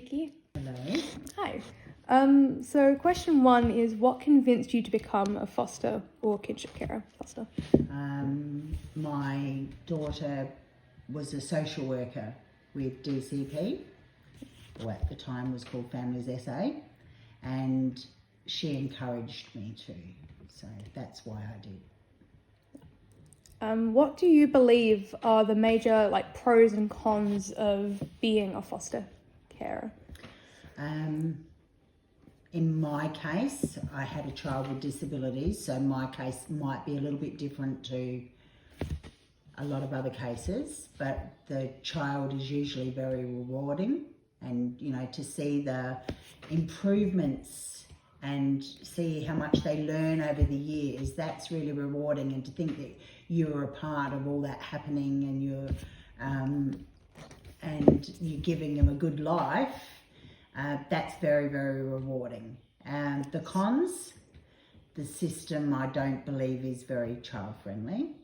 Vicky. Hello. Hi. So question 1 is, what convinced you to become a foster or kinship carer? Foster. My daughter was a social worker with DCP, or at the time was called Families SA, and she encouraged me to, so that's why I did. What do you believe are the major pros and cons of being a foster carer? In my case, I had a child with disabilities, so my case might be a little bit different to a lot of other cases, but the child is usually very rewarding, and to see the improvements and see how much they learn over the years, that's really rewarding. And to think that you're a part of all that happening, and you're giving them a good life, that's very, very rewarding. The cons, the system I don't believe is very child friendly.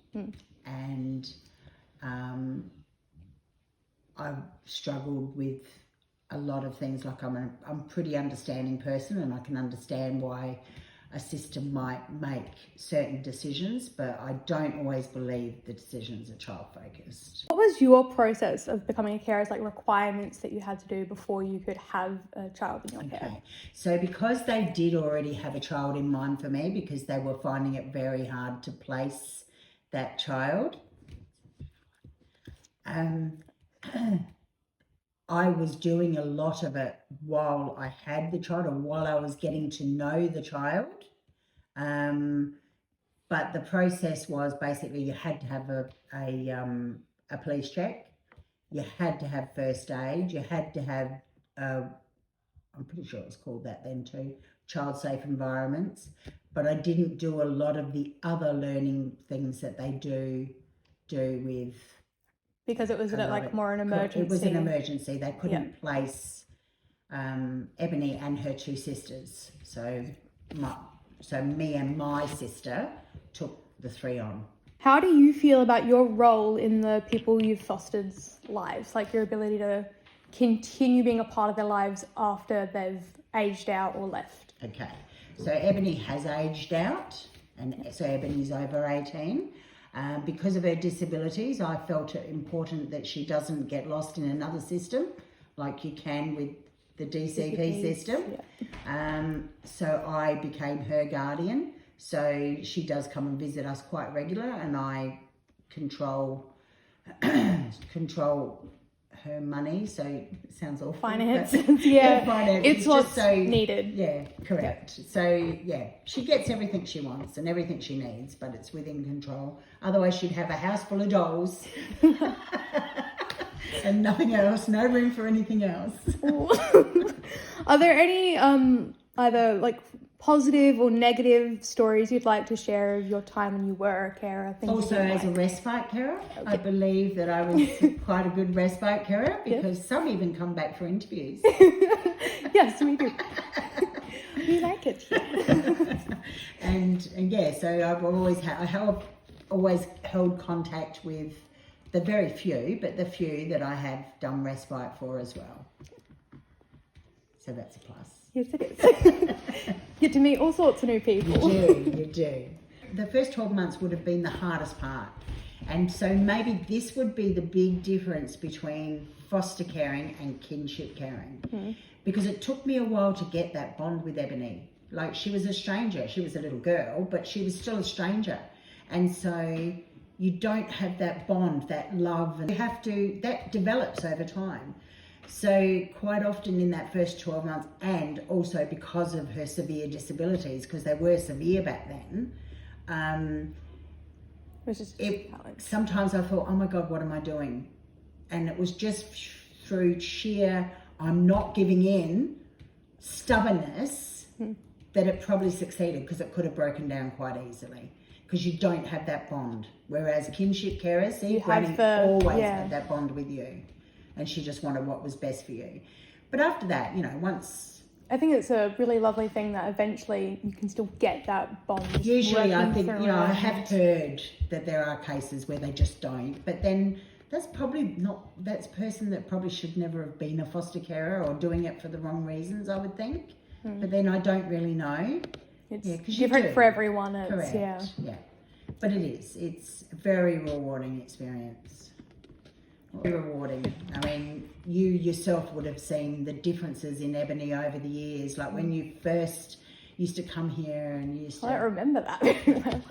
And I've struggled with a lot of things. Like I'm a pretty understanding person, and I can understand why a system might make certain decisions, but I don't always believe the decisions are child focused. What was your process of becoming a carer, requirements that you had to do before you could have a child in your care? Okay, so because they did already have a child in mind for me, because they were finding it very hard to place that child, I was doing a lot of it while I had the child, or while I was getting to know the child. But the process was basically you had to have a police check, you had to have first aid, you had to have, I'm pretty sure it was called that then too, child safe environments. But I didn't do a lot of the other learning things that they do with. Because it was more an emergency. It was an emergency. They couldn't place Ebony and her two sisters. So me and my sister took the 3 on. How do you feel about your role in the people you've fostered's lives? Your ability to continue being a part of their lives after they've aged out or left? Okay. So Ebony has aged out, and so Ebony's over 18. Because of her disabilities, I felt it important that she doesn't get lost in another system like you can with the DCP system. Yeah. So I became her guardian. So she does come and visit us quite regular, and I control her money. So it sounds awful. Finances, yeah. Finances. It's what's needed. Yeah, correct. Yeah. So yeah, she gets everything she wants and everything she needs, but it's within control. Otherwise she'd have a house full of dolls. And nothing else, no room for anything else. Are there any either positive or negative stories you'd like to share of your time when you were a carer? Also, as a respite carer, okay. I believe that I was quite a good respite carer, because some even come back for interviews. Yes, we do. We like it. and yeah, so I've always held contact with the very few, but the few that I have done respite for as well. So that's a plus. Yes, it is. Get to meet all sorts of new people. You do. The first 12 months would have been the hardest part. And so maybe this would be the big difference between foster caring and kinship caring. Because it took me a while to get that bond with Ebony. She was a stranger. She was a little girl, but she was still a stranger. And so you don't have that bond, that love, and that develops over time. So quite often in that first 12 months, and also because of her severe disabilities, because they were severe back then, sometimes I thought, oh my God, what am I doing? And it was just through sheer, I'm not giving in, stubbornness, that it probably succeeded, because it could have broken down quite easily, because you don't have that bond. Whereas kinship carers, Granny always had that bond with you. And she just wanted what was best for you. But after that, once... I think it's a really lovely thing that eventually you can still get that bond. Usually I think, I have heard that there are cases where they just don't. But then that's probably not, that's a person that probably should never have been a foster carer or doing it for the wrong reasons, I would think. But then I don't really know. It's 'cause you different do. for everyone. It's, Correct. yeah. But it's a very rewarding experience. Very rewarding. I mean, you yourself would have seen the differences in Ebony over the years. Like when you first used to come here and you used I don't to, remember that.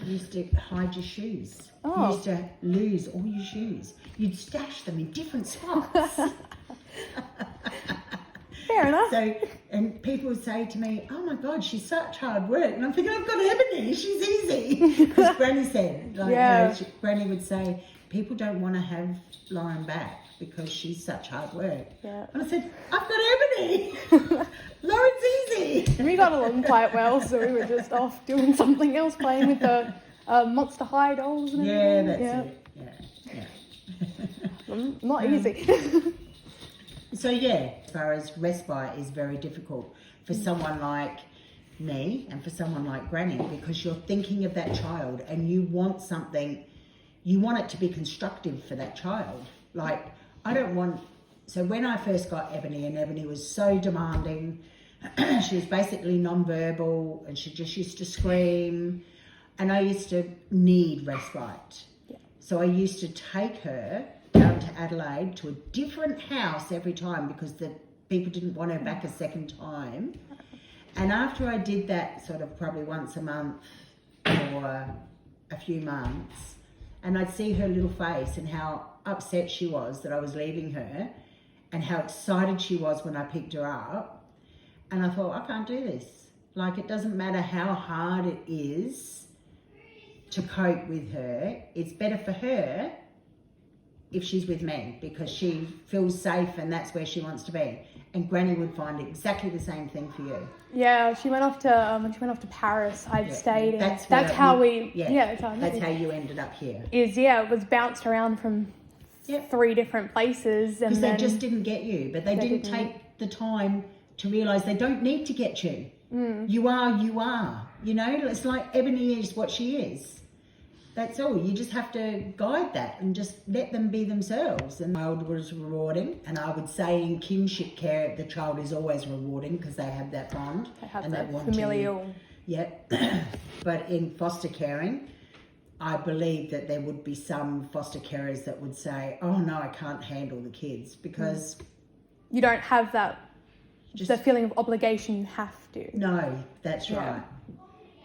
you used to hide your shoes. Oh. You used to lose all your shoes. You'd stash them in different spots. Fair enough. So, and people would say to me, "Oh my God, she's such hard work." And I'm thinking, "I've got Ebony, she's easy." Because Granny said, like, Yeah. Granny would say, people don't want to have Lauren back because she's such hard work. Yeah. And I said, "I've got Ebony. Lauren's easy." And we got along quite well, so we were just off doing something else, playing with the Monster High dolls and Yeah, everything. that's it. Yeah. Not easy. So yeah, as far as respite is very difficult for someone like me and for someone like Granny, because you're thinking of that child and you want something, you want it to be constructive for that child. Like, I don't want, so when I first got Ebony, and Ebony was so demanding, she was basically non-verbal and she just used to scream, and I used to need respite. Yeah. So I used to take her down to Adelaide to a different house every time because the people didn't want her back a second time. And after I did that sort of probably once a month for a few months, and I'd see her little face and how upset she was that I was leaving her and how excited she was when I picked her up. And I thought, I can't do this. Like, it doesn't matter how hard it is to cope with her. It's better for her if she's with me because she feels safe and that's where she wants to be. And Granny would find exactly the same thing for you. Yeah, she went off to when she went off to Paris. I'd stayed in. That's where how you- we. Yeah, that's how you ended up here. It was bounced around from Yep. 3 different places, and Because they then just didn't get you, but they didn't take the time to realise they don't need to get you. You are. You know, it's like Ebony is what she is. That's all. You just have to guide that and just let them be themselves. And the child was rewarding. And I would say in kinship care, the child is always rewarding because they have that bond. they have and that they want familial. Yep. But in foster caring, I believe that there would be some foster carers that would say, "Oh no, I can't handle the kids," because You don't have that the feeling of obligation. You have to. no, that's Yeah. right.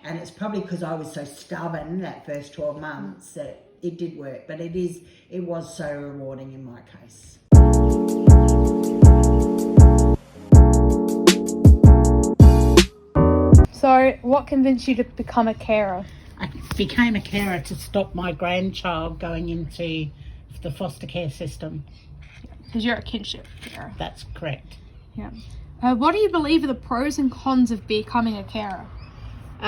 And it's probably because I was so stubborn that first 12 months that it did work. But it was so rewarding in my case. So, what convinced you to become a carer? I became a carer to stop my grandchild going into the foster care system. Because you're a kinship carer. That's correct. Yeah. What do you believe are the pros and cons of becoming a carer?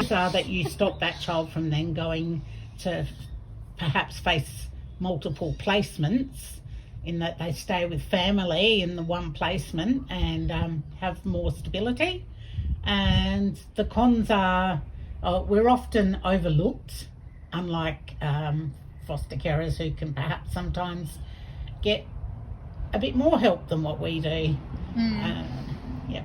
So that you stop that child from then going to perhaps face multiple placements, in that they stay with family in the one placement and have more stability. And the cons are we're often overlooked, unlike foster carers who can perhaps sometimes get a bit more help than what we do. Yeah.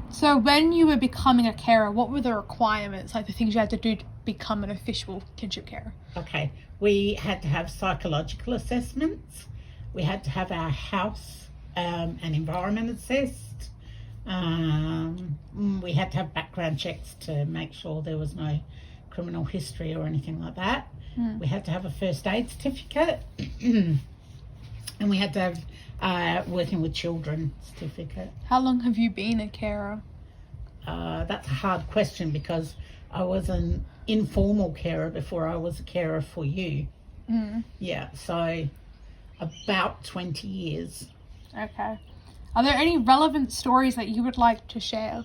So when you were becoming a carer, what were the requirements, like the things you had to do to become an official kinship carer? Okay, we had to have psychological assessments. We had to have our house and environment assessed. We had to have background checks to make sure there was no criminal history or anything like that. We had to have a first aid certificate. And we had to have working with children certificate. How long have you been a carer? That's a hard question because I was an informal carer before I was a carer for you. Yeah, so about 20 years. Okay. Are there any relevant stories that you would like to share?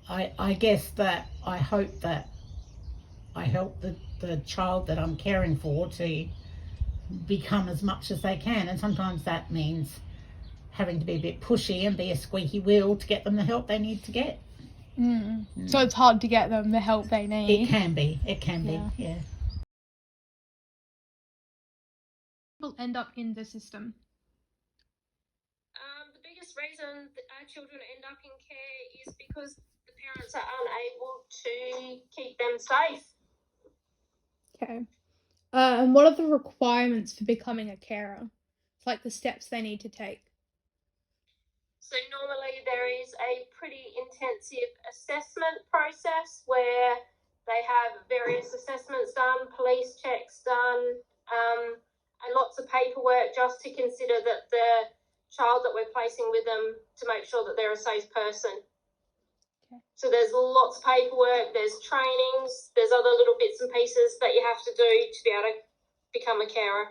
I guess that I hope that I help the child that I'm caring for to become as much as they can, and sometimes that means having to be a bit pushy and be a squeaky wheel to get them the help they need to get. So it's hard to get them the help they It need. can be, yeah. People end up in the system. The biggest reason that our children end up in care is because the parents are unable to keep them safe. Okay. And what are the requirements for becoming a carer? It's like the steps they need to take. So normally there is a pretty intensive assessment process where they have various assessments done, police checks done, and lots of paperwork just to consider that the child that we're placing with them, to make sure that they're a safe person. Okay. So there's lots of paperwork, there's trainings, there's other little bits and pieces that you have to do to be able to become a carer.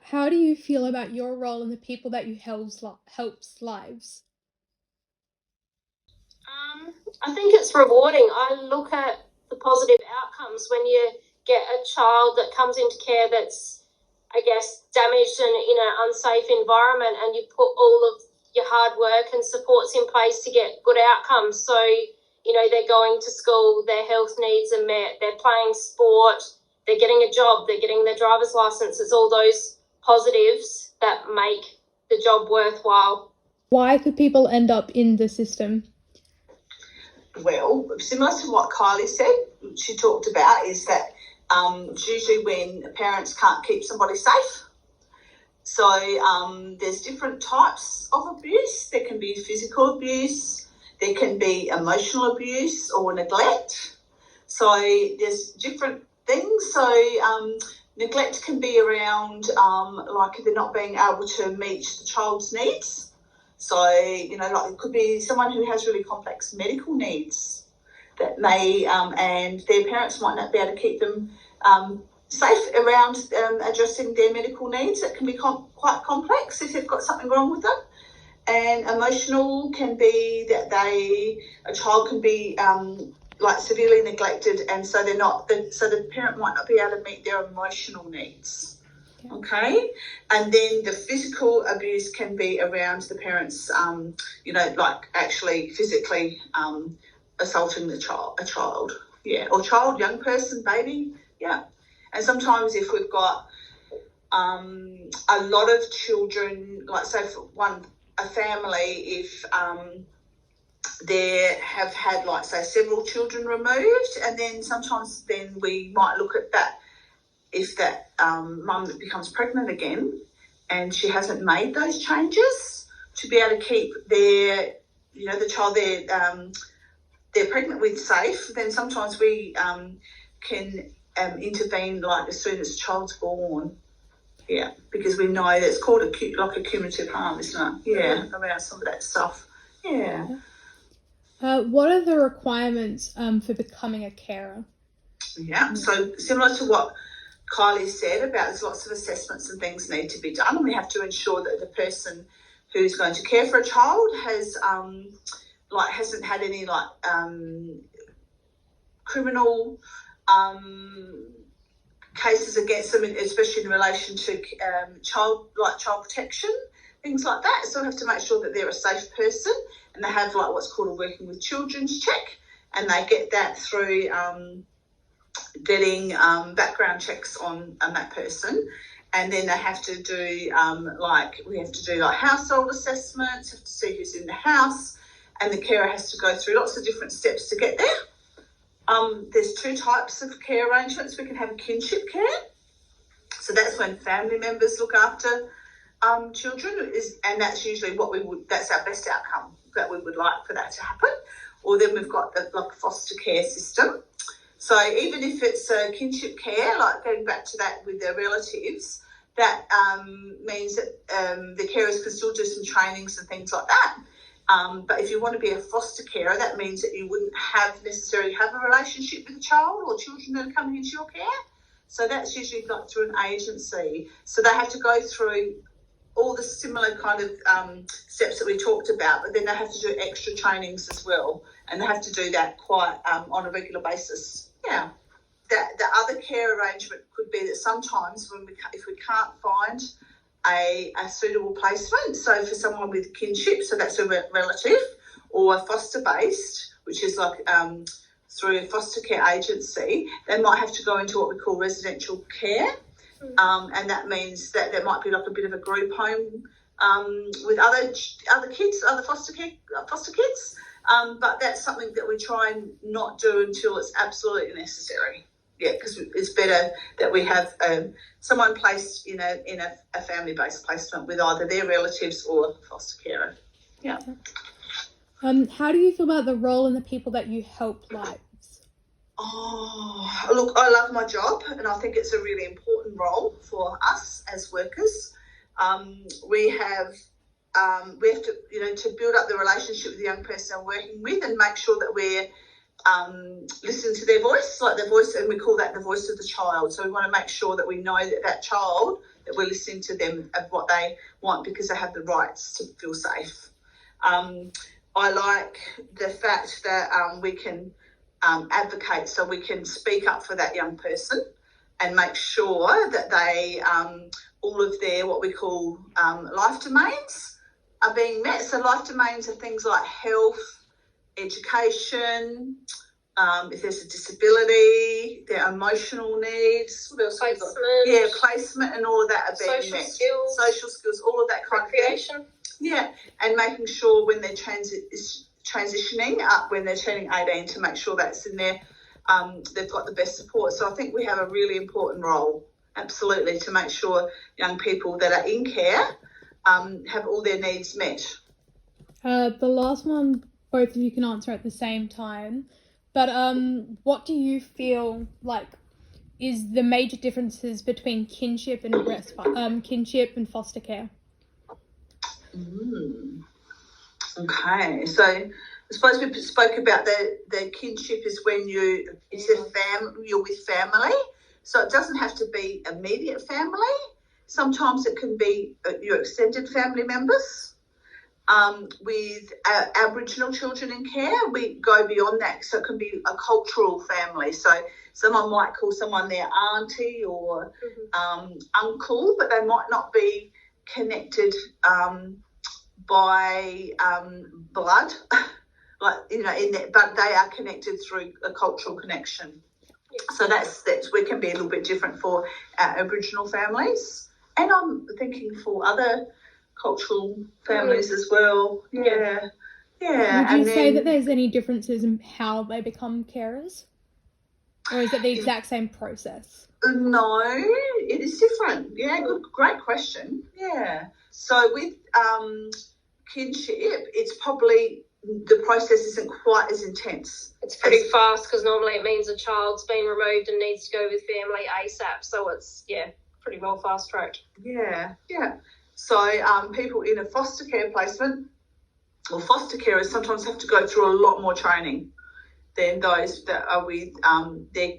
How do you feel about your role in the people that you helps lives? I think it's rewarding. I look at the positive outcomes when you get a child that comes into care that's, I guess, damaged and in an unsafe environment, and you put all of your hard work and supports in place to get good outcomes. So, you know, they're going to school, their health needs are met, they're playing sport, they're getting a job, they're getting their driver's license. It's all those positives that make the job worthwhile. Why could people end up in the system? Well, similar to what Kylie said, she talked about, is that it's usually when parents can't keep somebody safe. So there's different types of abuse. There can be physical abuse, there can be emotional abuse or neglect. So there's different things. So neglect can be around like if they're not being able to meet the child's needs. So, you know, like it could be someone who has really complex medical needs that may, and their parents might not be able to keep them safe around addressing their medical needs. It can be quite complex if they've got something wrong with them. And emotional can be that a child can be like severely neglected, and so so the parent might not be able to meet their emotional needs. Okay, and then the physical abuse can be around the parents, you know, like actually physically assaulting a child, yeah, or young person, baby, yeah. And sometimes if we've got a lot of children, like say for a family, if they have had like say several children removed, and then sometimes then we might look at that. If that mum becomes pregnant again and she hasn't made those changes to be able to keep their, you know, the child they're pregnant with safe, then sometimes we can intervene like as soon as the child's born. Yeah, because we know that it's called a cumulative harm, isn't it? Yeah, around some of that stuff. Yeah. What are the requirements for becoming a carer? Yeah, so similar to what Kylie said about there's lots of assessments and things need to be done, and we have to ensure that the person who's going to care for a child has hasn't had any criminal cases against them, especially in relation to child protection, things like that. So we have to make sure that they're a safe person, and they have like what's called a working with children's check, and they get that through getting background checks on that person. And then they have to do household assessments, have to see who's in the house, and the carer has to go through lots of different steps to get there. There's two types of care arrangements. We can have a kinship care, so that's when family members look after children, and that's usually that's our best outcome that we would like for that to happen. Or then we've got the foster care system. So even if it's a kinship care, like going back to that with their relatives, that means that the carers can still do some trainings and things like that. But if you want to be a foster carer, that means that you wouldn't necessarily have a relationship with a child or children that are coming into your care. So that's usually got through an agency. So they have to go through all the similar kind of steps that we talked about, but then they have to do extra trainings as well, and they have to do that quite on a regular basis. Yeah. The other care arrangement could be that sometimes if we can't find a suitable placement, so for someone with kinship, so that's a relative, or foster based, which is like through a foster care agency, they might have to go into what we call residential care. And that means that there might be like a bit of a group home with other kids, other foster kids. But that's something that we try and not do until it's absolutely necessary. Yeah, because it's better that we have someone placed in a family-based placement with either their relatives or a foster carer. Yeah. How do you feel about the role and the people that you help lives? Oh, look, I love my job, and I think it's a really important role for us as workers. We have to, to build up the relationship with the young person we're working with, and make sure that we're listening to their voice, like their voice, and we call that the voice of the child. So we want to make sure that we know that child, that we're listening to them of what they want, because they have the rights to feel safe. I like the fact that we can advocate, so we can speak up for that young person and make sure that they, all of their what we call life domains are being met. So life domains are things like health, education, if there's a disability, their emotional needs, what else? Placement. Yeah, placement and all of that are being Social met. skills. Social skills, all of that kind of thing. Recreation. Yeah, and making sure when they're transitioning up, when they're turning 18, to make sure that's in there, they've got the best support. So I think we have a really important role, absolutely, to make sure young people that are in care have all their needs met. The last one, both of you can answer at the same time. But what do you feel like is the major differences between kinship and kinship and foster care? Okay, so I suppose we spoke about the kinship is when you're with family, so it doesn't have to be immediate family. Sometimes it can be your extended family members. With Aboriginal children in care, we go beyond that, so it can be a cultural family. So someone might call someone their auntie or uncle, but they might not be connected by blood, like in that, but they are connected through a cultural connection. So that's we can be a little bit different for Aboriginal families, and I'm thinking for other cultural families as well. Yeah. Would you say that there's any differences in how they become carers, or is it the exact same process? No, it is different. Yeah, great question. Yeah. So with kinship, it's probably the process isn't quite as intense. It's pretty fast, because normally it means a child's been removed and needs to go with family ASAP. So it's pretty well fast tracked. Yeah. So people in a foster care placement or foster carers sometimes have to go through a lot more training than those that are with their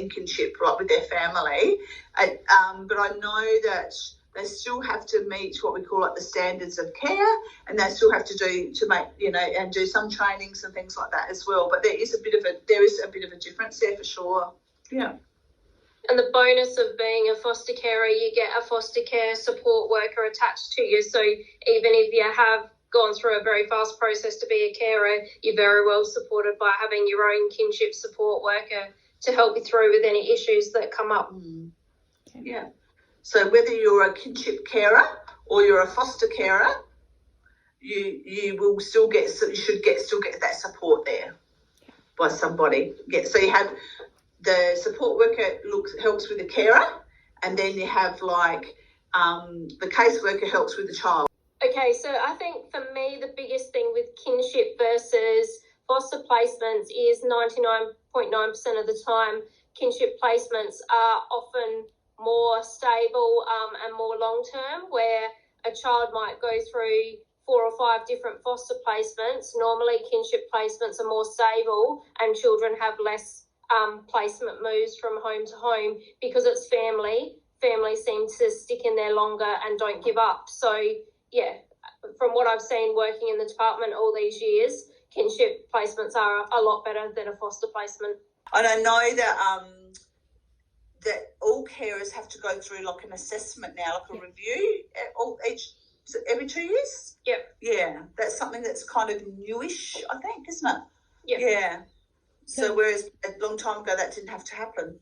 kinship, like with their family. But I know that they still have to meet what we call like the standards of care, and they still have to and do some trainings and things like that as well. But there is a bit of a difference there for sure. Yeah. And the bonus of being a foster carer, you get a foster care support worker attached to you. So even if you have gone through a very fast process to be a carer, you're very well supported by having your own kinship support worker to help you through with any issues that come up. Yeah. So whether you're a kinship carer or you're a foster carer, you will still get that support there by somebody. So you have the support worker helps with the carer, and then you have like the caseworker helps with the child. Okay, so I think for me the biggest thing with kinship versus foster placements is 99.9% of the time kinship placements are often more stable and more long-term, where a child might go through 4 or 5 different foster placements. Normally kinship placements are more stable and children have less placement moves from home to home because it's family. Families seem to stick in there longer and don't give up. So, yeah, from what I've seen working in the department all these years, kinship placements are a lot better than a foster placement. And I know that all carers have to go through like an assessment now, like a review every 2 years. Yep. Yeah, that's something that's kind of newish, I think, isn't it? Yep. Yeah. So Okay. whereas a long time ago that didn't have to happen.